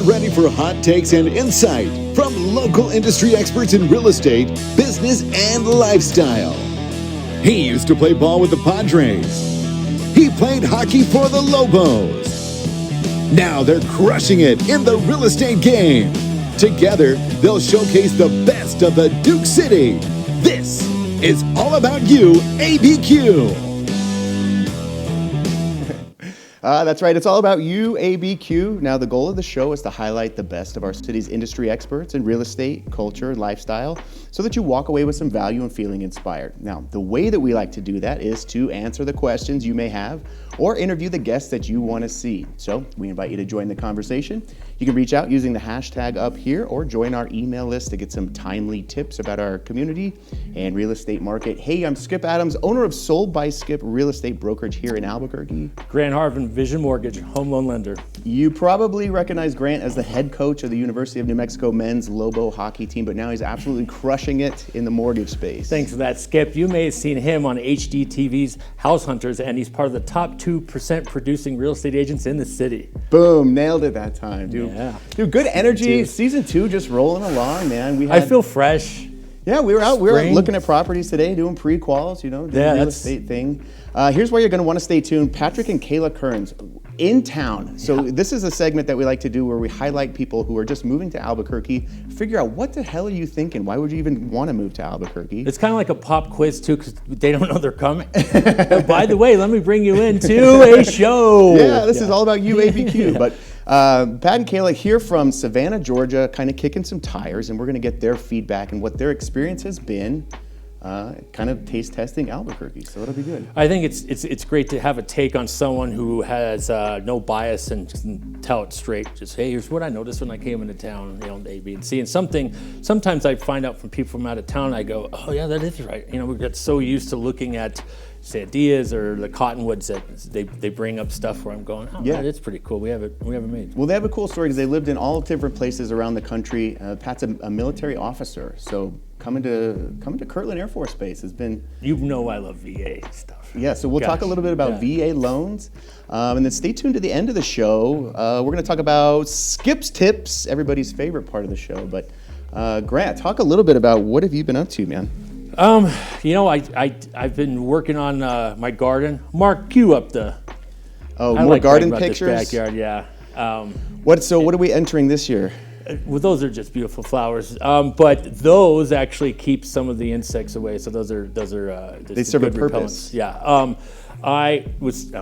ready for hot takes and insight from local industry experts in real estate, business, and lifestyle. He used to play ball with the Padres. He played hockey for the Lobos. Now they're crushing it in the real estate game. Together, they'll showcase the best of the Duke City. This is All About YouABQ. That's right. It's all about YouABQ. Now, the goal of the show is to highlight the best of our city's industry experts in real estate, culture, and lifestyle so that you walk away with some value and feeling inspired. Now, the way that we like to do that is to answer the questions you may have or interview the guests that you want to see. So we invite you to join the conversation. You can reach out using the hashtag up here or join our email list to get some timely tips about our community and real estate market. Hey, I'm Skip Adams, owner of Sold by Skip Real Estate Brokerage here in Albuquerque. Grant Harvey, Vision Mortgage, home loan lender. You probably recognize Grant as the head coach of the University of New Mexico men's Lobo hockey team, but now he's absolutely crushing it in the mortgage space. Thanks for that, Skip. You may have seen him on HGTV's House Hunters, and he's part of the top 2% producing real estate agents in the city. Boom, nailed it that time, dude. Yeah. Dude, good energy. Season 2 just rolling along, man. I feel fresh. Yeah, we were out. We were looking at properties today, doing pre-quals, doing the real estate thing. Here's where you're going to want to stay tuned. Patrick and Kaila Kerins in town. So this is a segment that we like to do where we highlight people who are just moving to Albuquerque, figure out what the hell are you thinking? Why would you even want to move to Albuquerque? It's kind of like a pop quiz too, because they don't know they're coming. By the way, let me bring you into a show. Yeah, this is all about YouABQ. But Pat and Kayla here from Savannah, Georgia, kind of kicking some tires, and we're going to get their feedback and what their experience has been kind of taste testing Albuquerque, so it'll be good. I think it's great to have a take on someone who has no bias and just tell it straight. Just, hey, here's what I noticed when I came into town, A, B, and C. And sometimes I find out from people from out of town, I go, oh yeah, that is right. We get so used to looking at Sandias or the Cottonwoods that they bring up stuff where I'm going, oh yeah, it's pretty cool. We have it made. Well, they have a cool story because they lived in all different places around the country. Pat's a military officer, so coming to Kirtland Air Force Base has been. I love VA stuff. Yeah, so we'll talk a little bit about VA loans, and then stay tuned to the end of the show. We're going to talk about Skip's Tips, everybody's favorite part of the show. But Grant, talk a little bit about what have you been up to, man? I've been working on my garden. Mark, cue up more garden pictures. This backyard, yeah. What are we entering this year? Well, those are just beautiful flowers, but those actually keep some of the insects away. So those are they serve a purpose. Repellents. Yeah. I was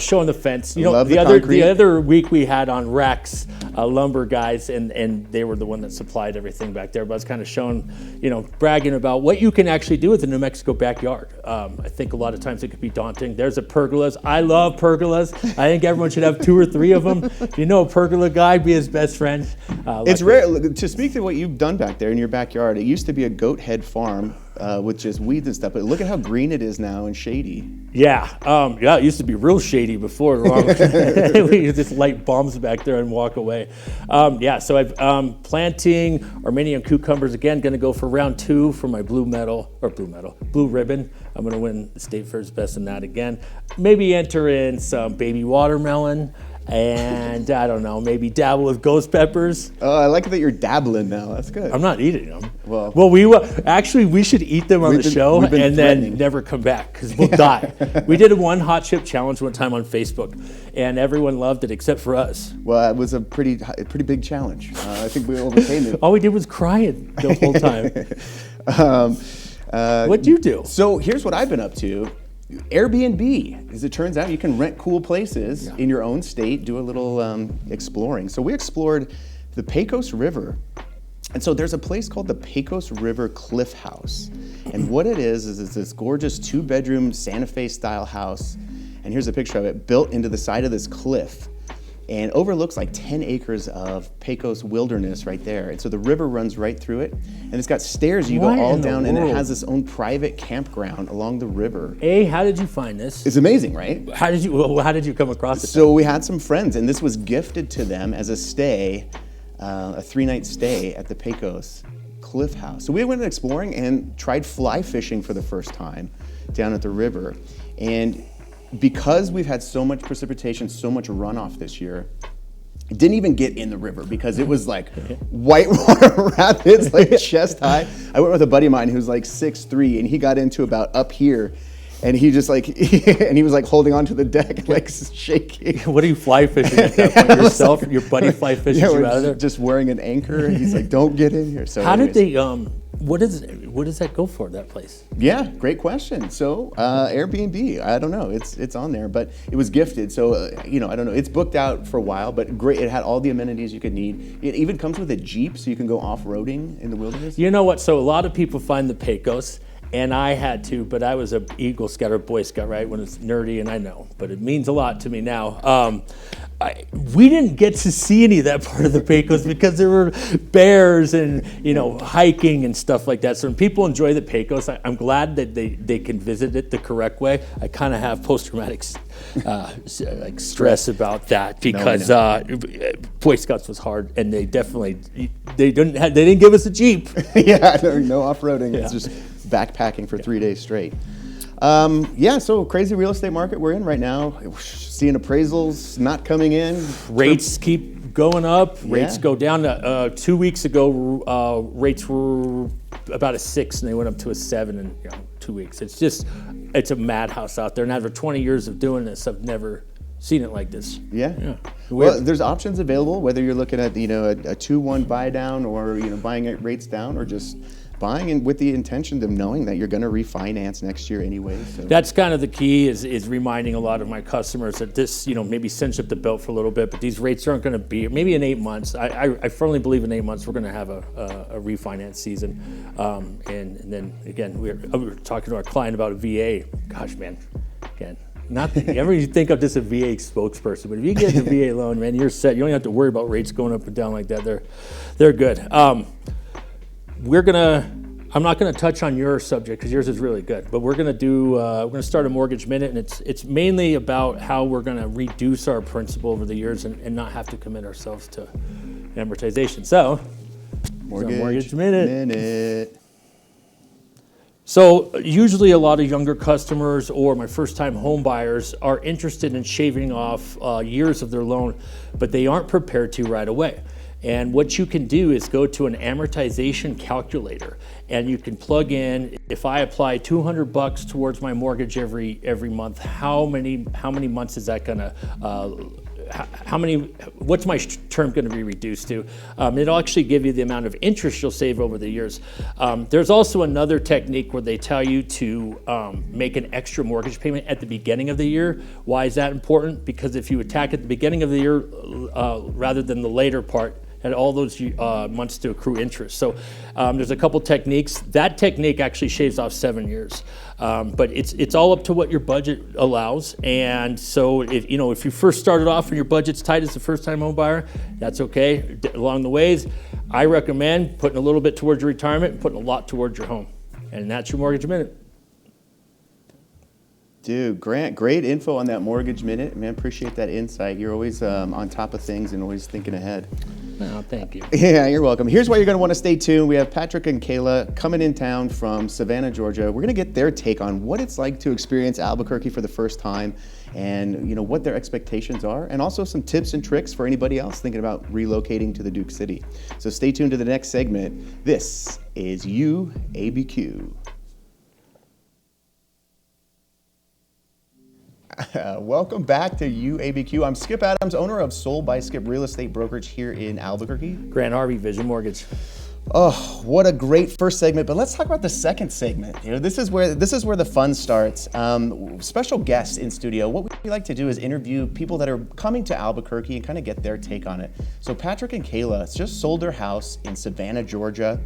showing the fence. The other week we had on Rex lumber guys, and they were the one that supplied everything back there. But I was kind of showing, bragging about what you can actually do with the New Mexico backyard. I think a lot of times it could be daunting. There's the pergolas. I love pergolas. I think everyone should have 2 or 3 of them. If you know a pergola guy, be his best friend. It's rare to speak to what you've done back there in your backyard. It used to be a goat head farm. With just weeds and stuff, but look at how green it is now and shady. Yeah, it used to be real shady before. We just light bombs back there and walk away. So I'm planting Armenian cucumbers again. Going to go for round 2 for my blue ribbon. I'm going to win the State Fair's best in that again. Maybe enter in some baby watermelon. And I don't know, maybe dabble with ghost peppers. Oh, I like that you're dabbling now. That's good. I'm not eating them. Well, we should eat them on the show and then never come back because we'll die. We did a one hot chip challenge one time on Facebook, and everyone loved it except for us. Well, it was a pretty big challenge. I think we overcame it. All we did was crying the whole time. What'd you do? So here's what I've been up to. Airbnb, as it turns out, you can rent cool places in your own state, do a little exploring. So we explored the Pecos River. And so there's a place called the Pecos River Cliff House. And what it is it's this gorgeous 2-bedroom Santa Fe style house. And here's a picture of it, built into the side of this cliff. And overlooks like 10 acres of Pecos wilderness right there. And so the river runs right through it. And it's got stairs you go all down, and it has its own private campground along the river. How did you find this? It's amazing, right? How did you come across it? So we had some friends, and this was gifted to them as a stay, a 3-night stay at the Pecos Cliff House. So we went exploring and tried fly fishing for the first time down at the river. And because we've had so much precipitation, so much runoff this year, Didn't even get in the river because it was like whitewater rapids, like chest high. I went with a buddy of mine who's like 6'3", and he got into about up here, and he just like, and he was like holding onto the deck, like shaking. What are you fly fishing at that point? Yourself, your buddy fly fishing you out of there? Just wearing an anchor. He's like, don't get in here. So how did they, what does that go for, that place? Yeah, great question. So Airbnb, I don't know, it's on there, but it was gifted. So I don't know, it's booked out for a while, but great. It had all the amenities you could need. It even comes with a Jeep, so you can go off-roading in the wilderness. You know what? So a lot of people find the Pecos, and I had to, but I was a Eagle Scout or Boy Scout, right? When it's nerdy, and I know, but it means a lot to me now. We didn't get to see any of that part of the Pecos because there were bears and hiking and stuff like that. So when people enjoy the Pecos, I'm glad that they can visit it the correct way. I kind of have post-traumatic stress about that because Boy Scouts was hard, and they didn't give us a Jeep. Yeah, no off-roading. Yeah. It's just backpacking for 3 days straight. So crazy real estate market we're in right now. We're seeing appraisals not coming in. Rates keep going up. Rates go down. 2 weeks ago, rates were about a 6, and they went up to a 7 in 2 weeks. It's a madhouse out there. And after 20 years of doing this, I've never seen it like this. Yeah. Well, there's options available, whether you're looking at a 2-1 buy down, or buying at rates down, or just buying and with the intention of knowing that you're going to refinance next year anyway. So. That's kind of the key, is reminding a lot of my customers that this, maybe cinch up the belt for a little bit, but these rates aren't going to be, maybe in 8 months. I firmly believe in 8 months we're going to have a refinance season. And then again, we were talking to our client about a VA. Gosh, man, again, you think of this a VA spokesperson, but if you get a VA loan, man, you're set. You don't have to worry about rates going up and down like that. They're good. I'm not gonna touch on your subject because yours is really good, but we're gonna start a mortgage minute, and it's mainly about how we're gonna reduce our principal over the years and not have to commit ourselves to amortization. So, mortgage minute. So usually a lot of younger customers or my first-time home buyers are interested in shaving off years of their loan, but they aren't prepared to right away. And what you can do is go to an amortization calculator, and you can plug in, if I apply $200 towards my mortgage every month, how many months is that gonna, what's my term gonna be reduced to? It'll actually give you the amount of interest you'll save over the years. There's also another technique where they tell you to make an extra mortgage payment at the beginning of the year. Why is that important? Because if you attack at the beginning of the year rather than the later part, and all those months to accrue interest. So there's a couple techniques. That technique actually shaves off 7 years, but it's all up to what your budget allows. And so if you first started off and your budget's tight as a first-time home buyer, that's okay. Along the ways, I recommend putting a little bit towards your retirement and putting a lot towards your home, and that's your mortgage minute. Dude, Grant, great info on that mortgage minute. Man, appreciate that insight. You're always on top of things and always thinking ahead. Oh, thank you. Yeah, you're welcome. Here's why you're going to want to stay tuned. We have Patrick and Kayla coming in town from Savannah, Georgia. We're going to get their take on what it's like to experience Albuquerque for the first time, and what their expectations are, and also some tips and tricks for anybody else thinking about relocating to the Duke City. So stay tuned to the next segment. This is YouABQ. Welcome back to YouABQ. I'm Skip Adams, owner of Sold by Skip Real Estate Brokerage here in Albuquerque. Grant Harvey, Vision Mortgage. Oh, what a great first segment! But let's talk about the second segment. This is where the fun starts. Special guests in studio. What we like to do is interview people that are coming to Albuquerque and kind of get their take on it. So Patrick and Kayla just sold their house in Savannah, Georgia.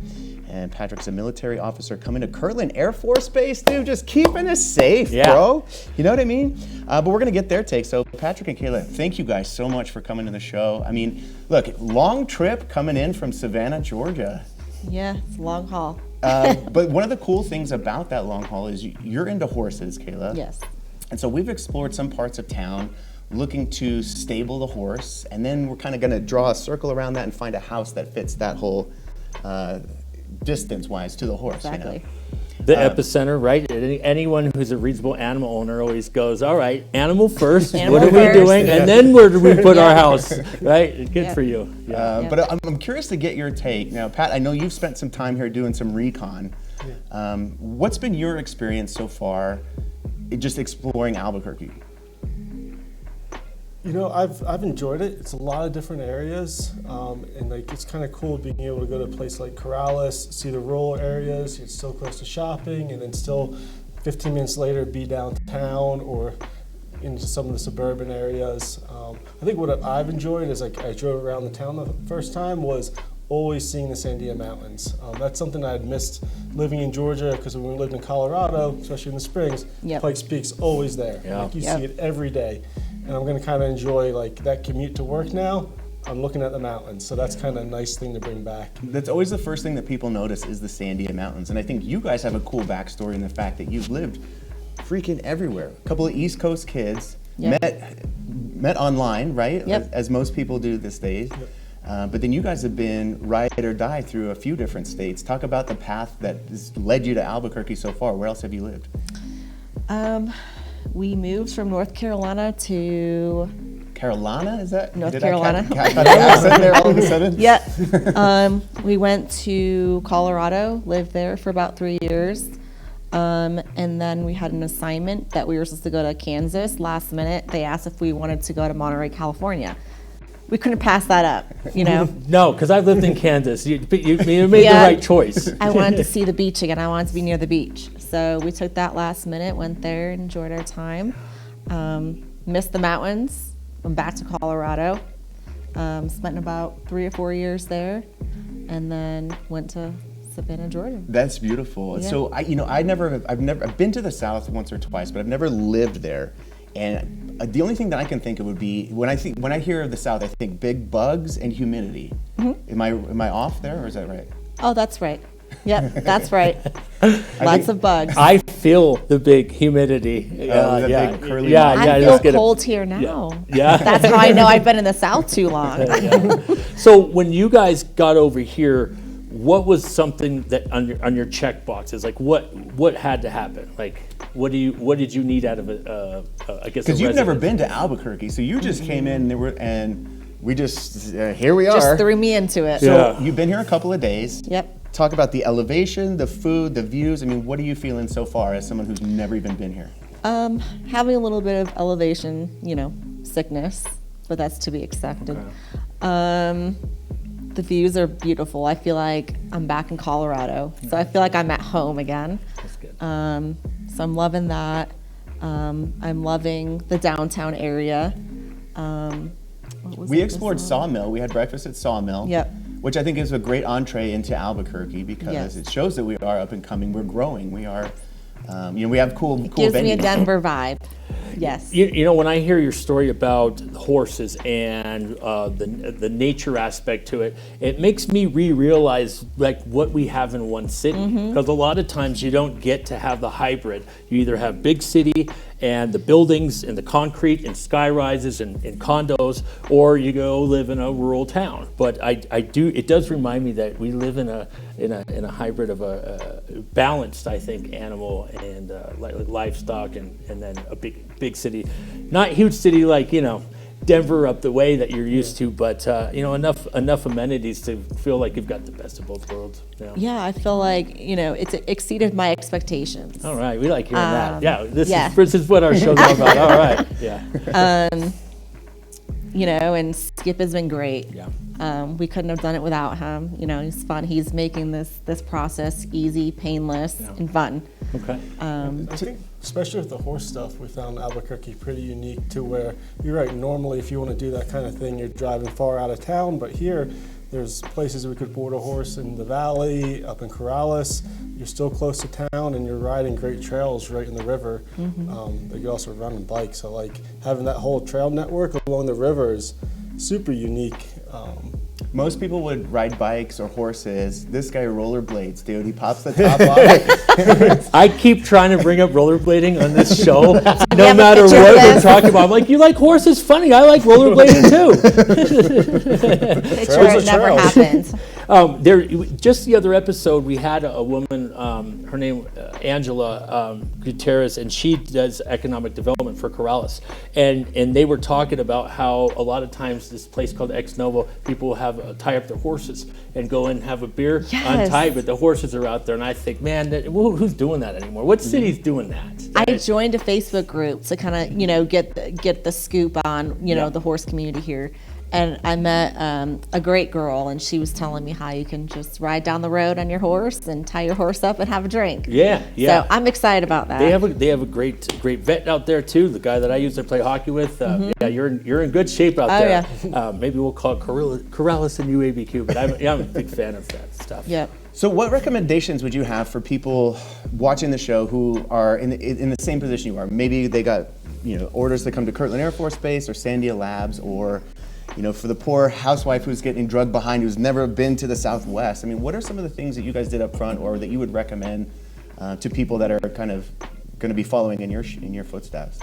And Patrick's a military officer coming to Kirtland Air Force Base, dude, just keeping us safe, bro. You know what I mean? But we're gonna get their take. So Patrick and Kayla, thank you guys so much for coming to the show. I mean, look, long trip coming in from Savannah, Georgia. Yeah, it's a long haul. But one of the cool things about that long haul is you're into horses, Kayla. Yes. And so we've explored some parts of town looking to stable the horse, and then we're kind of gonna draw a circle around that and find a house that fits that whole distance-wise to the horse. Exactly. The epicenter, right? Anyone who's a reasonable animal owner always goes, all right, animal first, what are we doing? And then where do we put our house, right? Good for you. Yeah. But I'm curious to get your take. Now, Pat, I know you've spent some time here doing some recon. What's been your experience so far just exploring Albuquerque? You know, I've enjoyed it. It's a lot of different areas, and like it's kind of cool being able to go to a place like Corrales, see the rural areas. It's still close to shopping, and then still 15 minutes later be downtown or into some of the suburban areas. I think what I've enjoyed is like I drove around the town the first time was always seeing the Sandia Mountains. That's something I had missed living in Georgia because when we lived in Colorado, especially in the springs, Pikes Peak's always there. Like you see it every day. And I'm going to kind of enjoy like that commute to work now. I'm looking at the mountains, so that's kind of a nice thing to bring back. That's always the first thing that people notice is the Sandia Mountains, and I think you guys have a cool backstory in the fact that you've lived freaking everywhere. A couple of East Coast kids met online, right? As most people do these days. But then you guys have been ride or die through a few different states. Talk about the path that has led you to Albuquerque so far. Where else have you lived? We moved from North Carolina to Carolina, is that? North Carolina. Accent there all of a sudden? Yeah. We went to Colorado, lived there for about 3 years. And then we had an assignment that we were supposed to go to Kansas. Last minute, they asked if we wanted to go to Monterey, California. We couldn't pass that up, you know? No, because I've lived in Kansas. You made the right choice. I wanted to see the beach again. I wanted to be near the beach. So we took that last minute, went there, enjoyed our time. Missed the mountains, went back to Colorado. Spent about 3 or 4 years there, and then went to Savannah, Georgia. That's beautiful. Yeah. So I've been to the South once or twice, but I've never lived there. And the only thing that I can think of would be when I hear of the South, I think big bugs and humidity. Am I off there, or is that right? Oh, that's right. Yep, that's right. Lots of bugs. I feel the big humidity. Big curly. I feel cold here now. Yeah. That's how I know I've been in the South too long. So when you guys got over here, what was something that on your check boxes? Like what had to happen? Like what did you need out of it? I guess because you've never been to Albuquerque, so you just came in and we just here we are. Just threw me into it. So you've been here a couple of days. Yep. Talk about the elevation, the food, the views. I mean, what are you feeling so far as someone who's never even been here? Having a little bit of elevation, sickness, but that's to be expected. Okay. The views are beautiful. I feel like I'm back in Colorado, so I feel like I'm at home again. That's good. So I'm loving that. I'm loving the downtown area. We explored Sawmill. We had breakfast at Sawmill. Yep. Which I think is a great entree into Albuquerque because it shows that we are up and coming. We're growing. We are, we have cool venues. Gives me a Denver vibe. Yes. You know, when I hear your story about horses and the nature aspect to it, it makes me realize like what we have in one city. Because a lot of times you don't get to have the hybrid. You either have big city and the buildings and the concrete and sky rises and condos, or you go live in a rural town. But it does remind me that we live in a hybrid of a balanced, I think, animal and livestock and then a big city, not huge city like Denver up the way that you're used to, but enough amenities to feel like you've got the best of both worlds. Yeah, I feel like it's exceeded my expectations. All right, we like hearing that. Yeah, this is what our show's all about. All right, yeah. And Skip has been great. Yeah. We couldn't have done it without him. He's fun. He's making this process easy, painless, and fun. Okay. I think, especially with the horse stuff, we found Albuquerque pretty unique to where, you're right, normally if you want to do that kind of thing, you're driving far out of town, but here, there's places we could board a horse in the valley, up in Corrales. You're still close to town, and you're riding great trails right in the river. That you also run and bike. So, like, having that whole trail network along the river is super unique. Most people would ride bikes or horses. This guy rollerblades, dude. He pops the top off. I keep trying to bring up rollerblading on this show, no matter what we're talking about. I'm like, you like horses? Funny, I like rollerblading too. Picture it never happened. Just the other episode, we had a woman, her name Angela Gutierrez, and she does economic development for Corrales. And they were talking about how a lot of times this place called Ex Novo, people have tie up their horses and go and have a beer untied, but the horses are out there. And I think, man, who's doing that anymore? What city's doing that? I joined a Facebook group to kind of, get the scoop on, the horse community here. And I met a great girl, and she was telling me how you can just ride down the road on your horse and tie your horse up and have a drink. Yeah. So I'm excited about that. They have a great vet out there too. The guy that I used to play hockey with. Yeah, you're in good shape out there. Yeah. Maybe we'll call it Corrales and YouABQ, but I'm a big fan of that stuff. Yep. So what recommendations would you have for people watching the show who are in the same position you are? Maybe they got orders to come to Kirtland Air Force Base or Sandia Labs, or for the poor housewife who's getting drugged behind, who's never been to the Southwest. I mean, what are some of the things that you guys did up front, or that you would recommend to people that are kind of going to be following in your footsteps?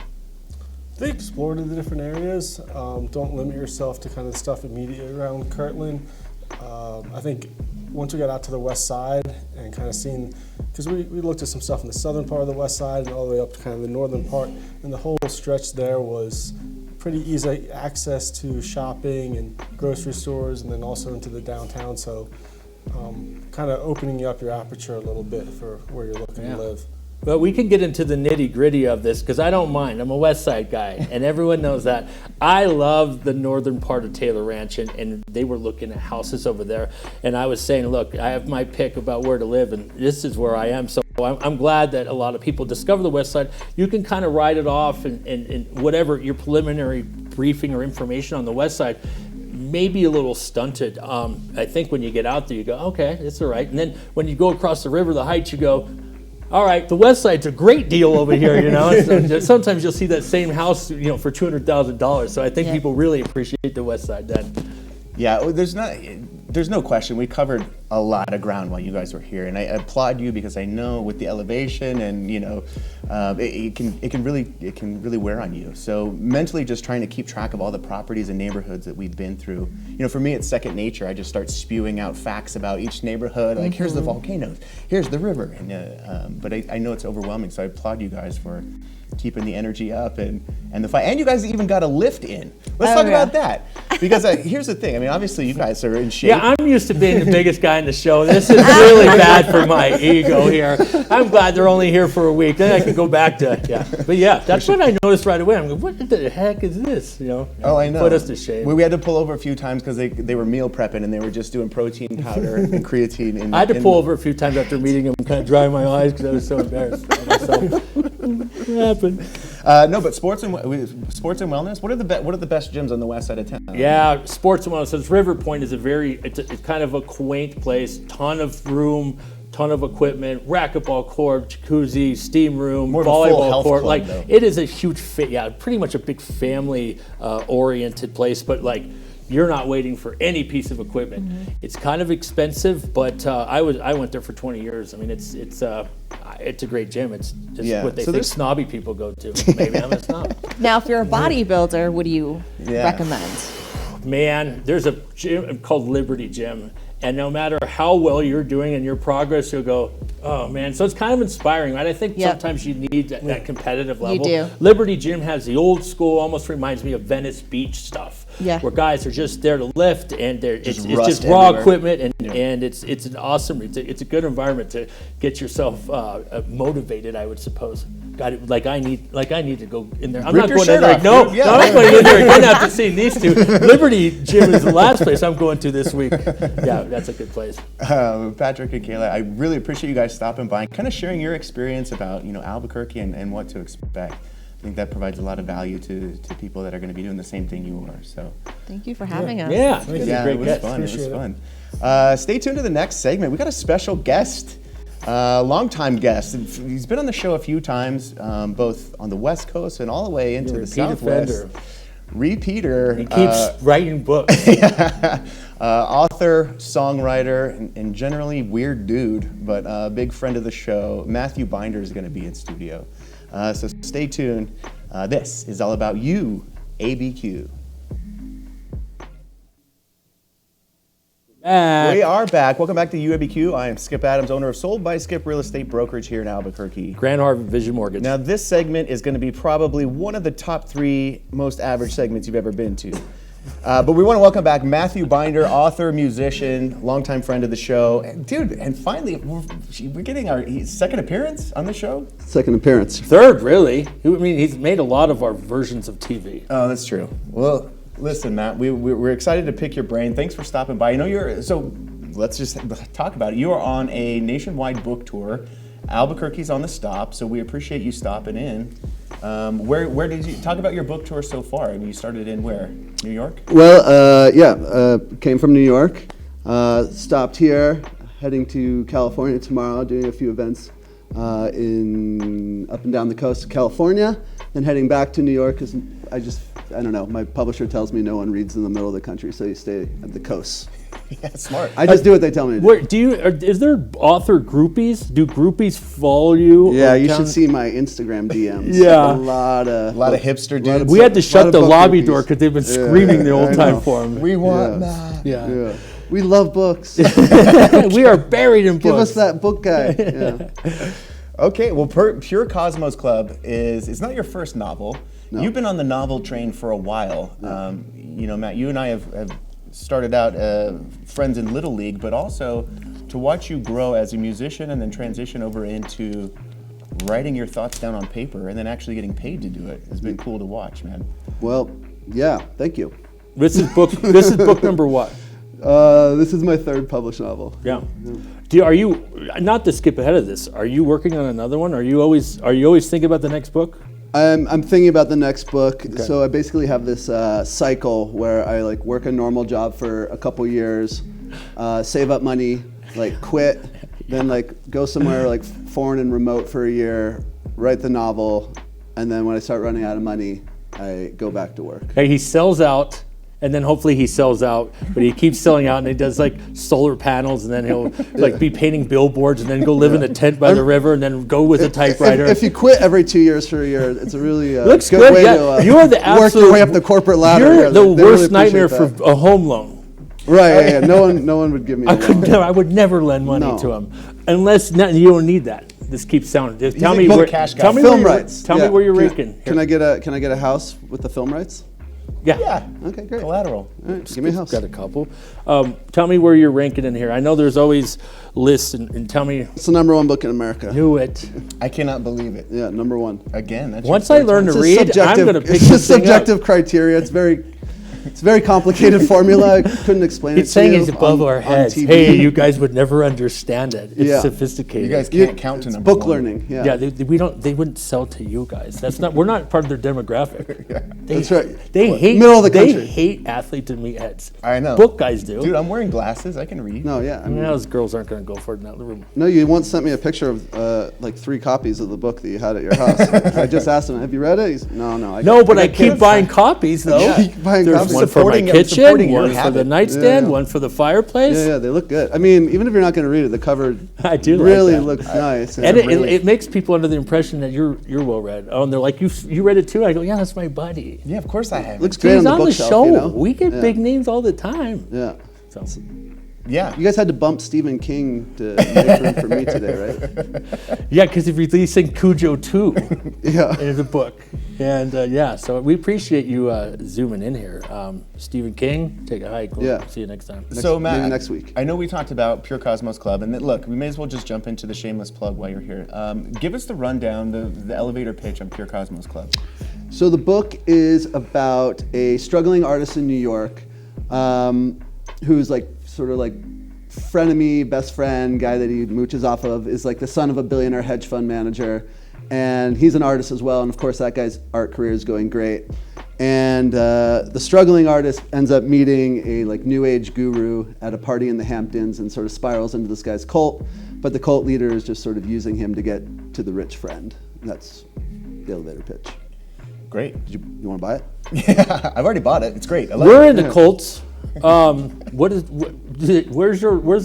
They explore the different areas. Don't limit yourself to kind of stuff immediately around Kirtland. I think once we got out to the west side and kind of seen, because we looked at some stuff in the southern part of the west side and all the way up to kind of the northern part, and the whole stretch there was pretty easy access to shopping and grocery stores, and then also into the downtown. So kind of opening up your aperture a little bit for where you're looking to live. But we can get into the nitty gritty of this, because I don't mind. I'm a West Side guy, and everyone knows that. I love the northern part of Taylor Ranch, and they were looking at houses over there. And I was saying, look, I have my pick about where to live, and this is where I am. So I'm glad that a lot of people discover the West Side. You can kind of write it off, and whatever your preliminary briefing or information on the West Side may be a little stunted. I think when you get out there, you go, okay, it's all right. And then when you go across the river, the Heights, you go, all right, the West Side's a great deal over here, So sometimes you'll see that same house, for $200,000. So I think people really appreciate the West Side then. Yeah, there's no question. We covered a lot of ground while you guys were here, and I applaud you, because I know with the elevation and it can really wear on you. So mentally, just trying to keep track of all the properties and neighborhoods that we've been through. For me, it's second nature. I just start spewing out facts about each neighborhood. Like, here's the volcanoes, here's the river, and but I know it's overwhelming. So I applaud you guys for keeping the energy up and the fight. And you guys even got a lift in. Let's talk about that. Because here's the thing. I mean, obviously you guys are in shape. Yeah, I'm used to being the biggest guy in the show. This is really bad for my ego here. I'm glad they're only here for a week. Then I can go back to, But yeah, that's what I noticed right away. I'm going, what the heck is this? Oh, I know. Put us to shame. We had to pull over a few times because they were meal prepping, and they were just doing protein powder and creatine. I had to pull over a few times after meeting them and kind of dry my eyes because I was so embarrassed by myself. What happened? No, but sports and wellness. What are the best gyms on the west side of town? Yeah, sports and wellness. So River Point is it's kind of a quaint place. Ton of room, ton of equipment, racquetball court, jacuzzi, steam room, volleyball court. Club, though. It is a huge pretty much a big family oriented place. But you're not waiting for any piece of equipment. Mm-hmm. It's kind of expensive, but I went there for 20 years. I mean, it's a great gym. It's just what they think snobby people go to. Maybe I'm a snob. Now, if you're a bodybuilder, what do you recommend? Man, there's a gym called Liberty Gym, and no matter how well you're doing in your progress, you'll go, oh man. So it's kind of inspiring, right? I think sometimes you need that competitive level. You do. Liberty Gym has the old school, almost reminds me of Venice Beach stuff. Yeah. Where guys are just there to lift, and it's just raw equipment, and it's an awesome. It's a good environment to get yourself motivated, I would suppose. I need to go in there. I'm not going in there. No, I'm not going in there again after seeing these two. Liberty Gym is the last place I'm going to this week. Yeah, that's a good place. Patrick and Kayla, I really appreciate you guys stopping by and kind of sharing your experience about Albuquerque and what to expect. I think that provides a lot of value to people that are going to be doing the same thing you are. So, thank you for having us. Yeah, it was fun. It was fun. Stay tuned to the next segment. We got a special guest, longtime guest. He's been on the show a few times, both on the West Coast and all the way into the Southwest. Repeater. He keeps writing books. Author, songwriter, and generally weird dude, but a big friend of the show. Matthew Binder is going to be in studio. So stay tuned. This is all about YouABQ. We are back. Welcome back to YouABQ. I am Skip Adams, owner of Sold by Skip Real Estate Brokerage here in Albuquerque. Grant Harvey, Vision Mortgage. Now, this segment is going to be probably one of the top 3 most average segments you've ever been to. But we want to welcome back Matthew Binder, author, musician, longtime friend of the show. And finally, we're getting our second appearance on the show? Second appearance. Third, really. I mean, he's made a lot of our versions of TV. Oh, that's true. Well, listen, Matt, we're excited to pick your brain. Thanks for stopping by. So let's just talk about it. You are on a nationwide book tour. Albuquerque's on the stop, so we appreciate you stopping in. Where did you talk about your book tour so far? I mean, you started in where? New York? Well, came from New York, stopped here, heading to California tomorrow, doing a few events up and down the coast of California, then heading back to New York because I don't know, my publisher tells me no one reads in the middle of the country, so you stay at the coast. Yeah, smart. I just do what they tell me to do. Is there author groupies? Do groupies follow you? Yeah, you should see my Instagram DMs. Yeah. A lot of hipster dudes. We had to shut the lobby door because they've been screaming the whole time for them. We want that. Yeah. We love books. We are buried in books. Give us that book guy. Yeah. Okay, well, Pure Cosmos Club it's not your first novel. No. You've been on the novel train for a while. No. Matt, you and I have started out friends in Little League, but also to watch you grow as a musician and then transition over into writing your thoughts down on paper and then actually getting paid to do it has been cool to watch, man. Well, yeah, thank you. This is book number what? This is my 3rd published novel. Yeah. Are you, not to skip ahead of this, are you working on another one? Are you always thinking about the next book? I'm thinking about the next book. Okay. So I basically have this cycle where I work a normal job for a couple years, save up money, quit, then go somewhere foreign and remote for a year, write the novel, and then when I start running out of money, I go back to work. Okay, he sells out. And then hopefully he sells out, but he keeps selling out, and he does solar panels, and then he'll be painting billboards, and then go live in a tent by the river, and then go with a typewriter. If you quit every 2 years for a year, it's a really looks good way to you are the absolute, work your way up the corporate ladder. You're the worst nightmare for a home loan. Right? Yeah. No one would give me. I would never lend money to him unless you don't need that. This keeps sounding. Tell me where. Tell me film rights. Tell me where you're raking. Can I get a house with the film rights? Yeah. Okay, great. Collateral. All right, give me a house. Got a couple. Tell me where you're ranking in here. I know there's always lists, and tell me. It's the #1 book in America. Knew it. I cannot believe it. Yeah, #1. Again, that's once I learn to read, I'm going to pick it's just subjective criteria. It's very complicated formula. I couldn't explain it to you. It's saying it's above our heads. Hey, you guys would never understand it. It's sophisticated. You guys can't count to number book 1. learning. Yeah. Yeah, they wouldn't sell to you guys. We're not part of their demographic. That's right. They hate middle of the country. They hate athletes and meatheads. I know. Book guys do. Dude, I'm wearing glasses. I can read. No, yeah. I mean, those girls aren't going to go for it in that room. No, you once sent me a picture of 3 copies of the book that you had at your house. I just asked him, "Have you read it?" He's, No, but I keep buying copies though. Yeah. Keep buying copies. One for my kitchen, one for the nightstand, one for the fireplace. Yeah, they look good. I mean, even if you're not going to read it, the cover really looks nice. And it makes people under the impression that you're well read. Oh, and they're like, you read it too? I go, yeah, that's my buddy. Yeah, of course I have. Looks great on the bookshelf. Show. You know? We get big names all the time. Yeah. So. Yeah. You guys had to bump Stephen King to make room for me today, right? Yeah, because he's releasing Cujo 2 in the book. And so we appreciate you zooming in here. Stephen King, take a hike. We'll see you next time. So Matt, maybe next week. I know we talked about Pure Cosmos Club, and look, we may as well just jump into the shameless plug while you're here. Give us the rundown, the elevator pitch on Pure Cosmos Club. So the book is about a struggling artist in New York who's sort of frenemy, best friend, guy that he mooches off of, is the son of a billionaire hedge fund manager. And he's an artist as well. And of course, that guy's art career is going great. And the struggling artist ends up meeting a new age guru at a party in the Hamptons and sort of spirals into this guy's cult. But the cult leader is just sort of using him to get to the rich friend. That's the elevator pitch. Great. You want to buy it? Yeah, I've already bought it. It's great. We're into cults. Where's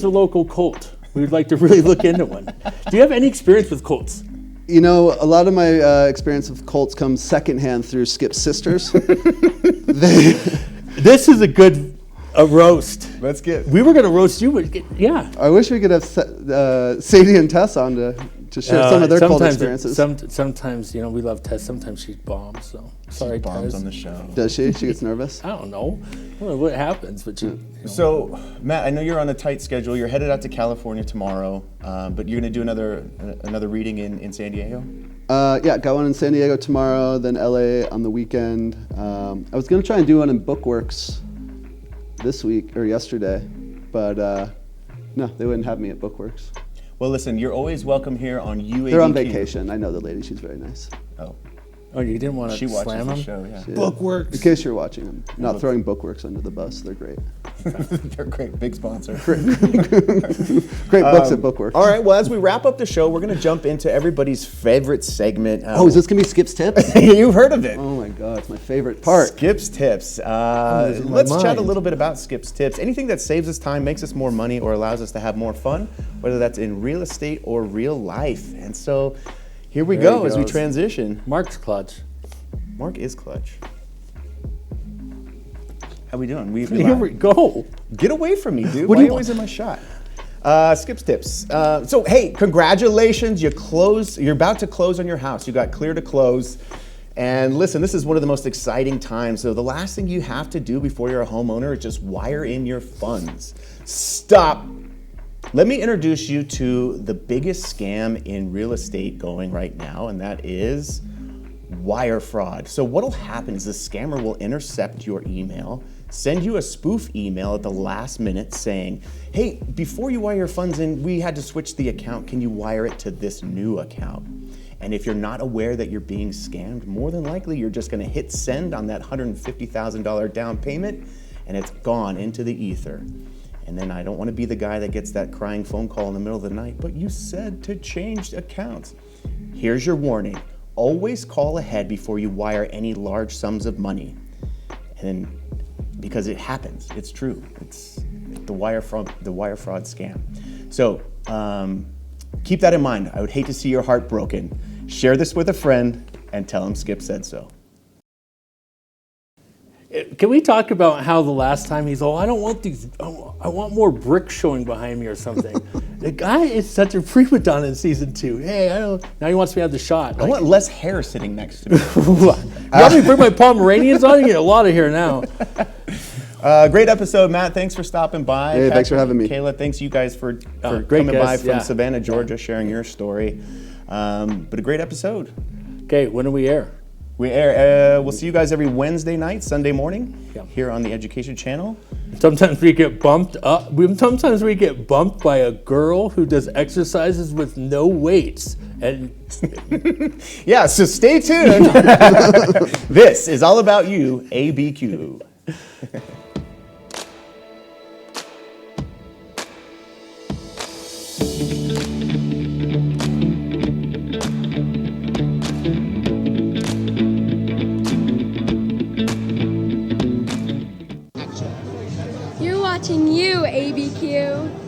the local cult? We'd like to really look into one. Do you have any experience with cults? A lot of my experience with cults comes secondhand through Skip's sisters. This is a good roast. We were going to roast you, but yeah. I wish we could have Sadie and Tess on to share some of their cold experiences. Sometimes, we love Tess. Sometimes she bombs. So sorry, bombs Tess. on the show. Does she? She gets nervous? I don't know what happens, but So, Matt, I know you're on a tight schedule. You're headed out to California tomorrow, but you're going to do another reading in San Diego? Yeah, got one in San Diego tomorrow, then LA on the weekend. I was going to try and do one in Bookworks this week or yesterday, but no, they wouldn't have me at Bookworks. Well, listen, you're always welcome here on YouABQ. They're on vacation. I know the lady. She's very nice. Oh, you didn't want to She watches slam the them? show, yeah. Bookworks. In case you're watching them, not throwing Bookworks under the bus. They're great. They're great, big sponsor. Great books at Bookworks. All right, well, as we wrap up the show, we're going to jump into everybody's favorite segment. Oh, is this going to be Skip's Tips? You've heard of it. Oh my God, it's my favorite part. Skip's Tips. Let's chat a little bit about Skip's Tips. Anything that saves us time, makes us more money, or allows us to have more fun, whether that's in real estate or real life. And so here we go as we transition. Mark's clutch. Mark is clutch. How we doing? Here we go. Get away from me, dude. What Why do are you you always in my shot? Skip's Tips. So, hey, congratulations. You're about to close on your house. You got clear to close. And listen, this is one of the most exciting times. So the last thing you have to do before you're a homeowner is just wire in your funds. Stop. Let me introduce you to the biggest scam in real estate going right now, and that is wire fraud. So what'll happen is the scammer will intercept your email, send you a spoof email at the last minute saying, hey, before you wire your funds in, we had to switch the account. Can you wire it to this new account? And if you're not aware that you're being scammed, more than likely you're just gonna hit send on that $150,000 down payment and it's gone into the ether. And then I don't wanna be the guy that gets that crying phone call in the middle of the night, but you said to change accounts. Here's your warning. Always call ahead before you wire any large sums of money. And because it happens, it's true. It's the wire fraud scam. So keep that in mind. I would hate to see your heart broken. Share this with a friend and tell him Skip said so. Can we talk about how the last time he's I don't want these, I want more bricks showing behind me or something. The guy is such a prima donna in season 2. Hey, now he wants me to have the shot. I want less hair sitting next to me. You want me to bring my Pomeranians on? You get a lot of hair now. Great episode, Matt. Thanks for stopping by. Hey, thanks for having me. Kayla, thanks you guys for great coming guest, by from Savannah, Georgia, sharing your story. But a great episode. Okay, when do we air? We'll see you guys every Wednesday night, Sunday morning, Yeah. here on the Education Channel. Sometimes we get bumped up. Sometimes we get bumped by a girl who does exercises with no weights. And Yeah, so stay tuned. This is all about you, ABQ. You're watching YouABQ.